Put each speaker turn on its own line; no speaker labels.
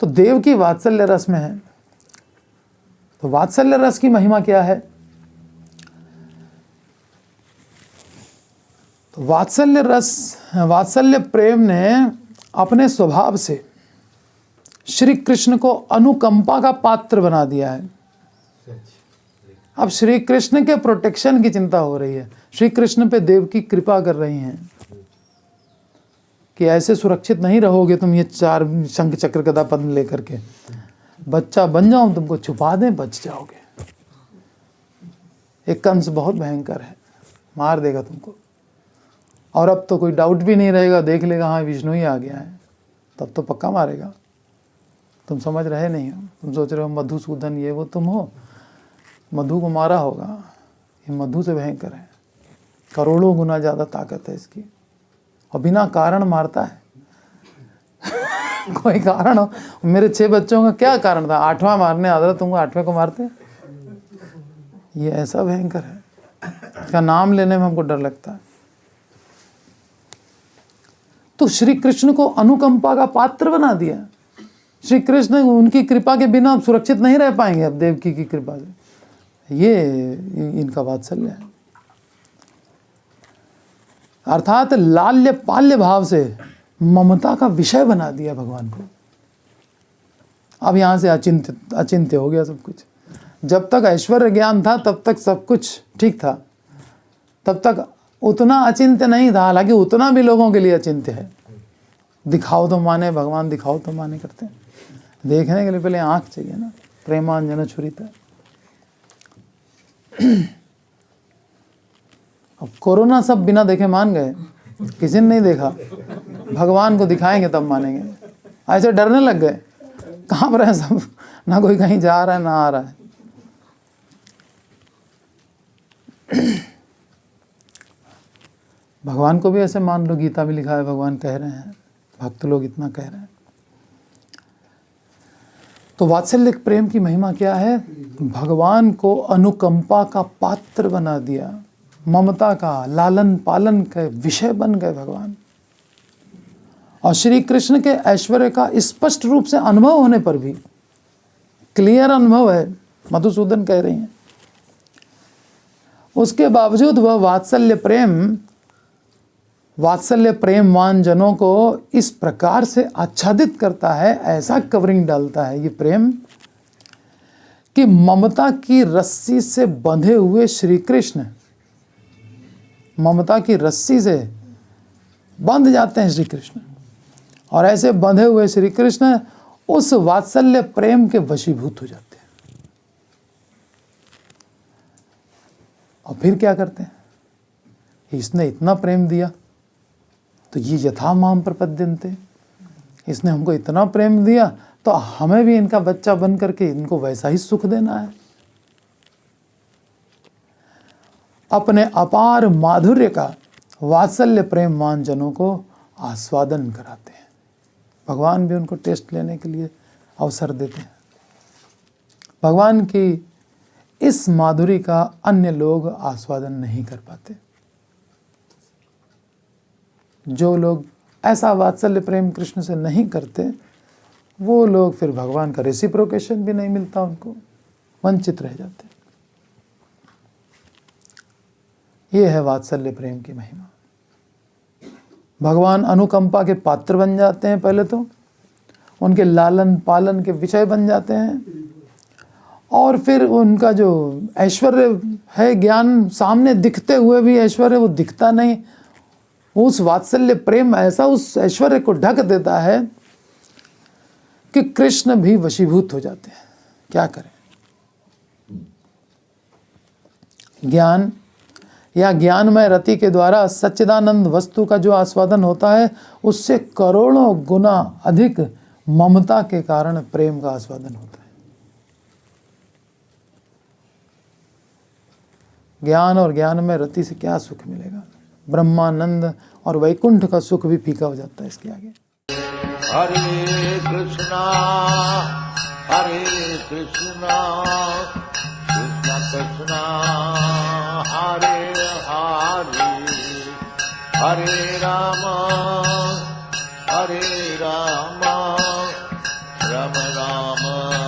तो देव की वात्सल्य रस में है। तो वात्सल्य रस की महिमा क्या है? तो वात्सल्य रस, वात्सल्य प्रेम ने अपने स्वभाव से श्री कृष्ण को अनुकंपा का पात्र बना दिया है। अब श्री कृष्ण के प्रोटेक्शन की चिंता हो रही है, श्री कृष्ण पे देव की कृपा कर रही हैं कि ऐसे सुरक्षित नहीं रहोगे तुम ये 4 शंख चक्र गदा पद्म लेकर के, बच्चा बन जाऊं तुमको छुपा दें, बच जाओगे। एक कंस बहुत भयंकर है, मार देगा तुमको। और अब तो कोई डाउट भी नहीं रहेगा, देख लेगा हाँ विष्णु ही आ गया है, तब तो पक्का मारेगा। तुम समझ रहे नहीं हो, तुम सोच रहे हो मधुसूदन ये वो तुम हो, मधु को मारा होगा, ये मधु से भयंकर है, करोड़ों गुना ज़्यादा ताकत है इसकी, और बिना कारण मारता है। कोई कारण हो, मेरे 6 बच्चों का क्या कारण था? 8वां मारने आता था, तुमको 8वें को मारते? ये ऐसा भयंकर है, इसका नाम लेने में हमको डर लगता है। तो श्री कृष्ण को अनुकंपा का पात्र बना दिया। श्री कृष्ण उनकी कृपा के बिना सुरक्षित नहीं रह पाएंगे अब देवकी की कृपा से। ये इनका वात्सल्य है। अर्थात लाल्य पाल्य भाव से ममता का विषय बना दिया भगवान को। अब यहां से अचिंत्य हो गया सब कुछ। जब तक ऐश्वर्य ज्ञान था तब तक सब कुछ ठीक था, तब तक उतना अचिंत्य नहीं था। हालांकि उतना भी लोगों के लिए अचिंत्य है। दिखाओ तो माने, भगवान दिखाओ तो माने करते हैं। देखने के लिए पहले आंख चाहिए ना, प्रेमांजन छुरिता। अब कोरोना सब बिना देखे मान गए, किसी ने नहीं देखा, भगवान को दिखाएंगे तब मानेंगे। ऐसे डरने लग गए, कहाँ पर है सब, ना कोई कहीं जा रहा है ना आ रहा है। भगवान को भी ऐसे मान लो, गीता भी लिखा है, भगवान कह रहे हैं, भक्त लोग इतना कह रहे हैं। तो वात्सल्य प्रेम की महिमा क्या है? भगवान को अनुकंपा का पात्र बना दिया, ममता का लालन पालन के विषय बन गए भगवान। और श्री कृष्ण के ऐश्वर्य का स्पष्ट रूप से अनुभव होने पर भी, क्लियर अनुभव है, मधुसूदन कह रही हैं, उसके बावजूद वह वात्सल्य प्रेमवान जनों को इस प्रकार से आच्छादित करता है, ऐसा कवरिंग डालता है ये प्रेम, कि ममता की रस्सी से बंधे हुए श्री कृष्ण, ममता की रस्सी से बंध जाते हैं श्री कृष्ण। और ऐसे बंधे हुए श्री कृष्ण उस वात्सल्य प्रेम के वशीभूत हो जाते हैं। और फिर क्या करते हैं? इसने इतना प्रेम दिया तो ये यथा माम प्रपद्यन्ते, इसने हमको इतना प्रेम दिया तो हमें भी इनका बच्चा बन करके इनको वैसा ही सुख देना है। अपने अपार माधुर्य का वात्सल्य प्रेमवान जनों को आस्वादन कराते हैं। भगवान भी उनको टेस्ट लेने के लिए अवसर देते हैं। भगवान की इस माधुरी का अन्य लोग आस्वादन नहीं कर पाते। जो लोग ऐसा वात्सल्य प्रेम कृष्ण से नहीं करते, वो लोग फिर भगवान का रेसिप्रोकेशन भी नहीं मिलता, उनको वंचित रह जाते। ये है वात्सल्य प्रेम की महिमा। भगवान अनुकंपा के पात्र बन जाते हैं, पहले तो उनके लालन पालन के विषय बन जाते हैं, और फिर उनका जो ऐश्वर्य है, ज्ञान सामने दिखते हुए भी ऐश्वर्य वो दिखता नहीं, उस वात्सल्य प्रेम ऐसा उस ऐश्वर्य को ढक देता है कि कृष्ण भी वशीभूत हो जाते हैं। क्या करें? ज्ञान या ज्ञानमय रति के द्वारा सच्चिदानंद वस्तु का जो आस्वादन होता है, उससे करोड़ों गुना अधिक ममता के कारण प्रेम का आस्वादन होता है। ज्ञान और ज्ञानमय रति से क्या सुख मिलेगा? ब्रह्मानंद और वैकुंठ का सुख भी फीका हो जाता है इसके आगे।
हरे कृष्णा कृष्णा कृष्णा हरे हरे, हरे राम राम राम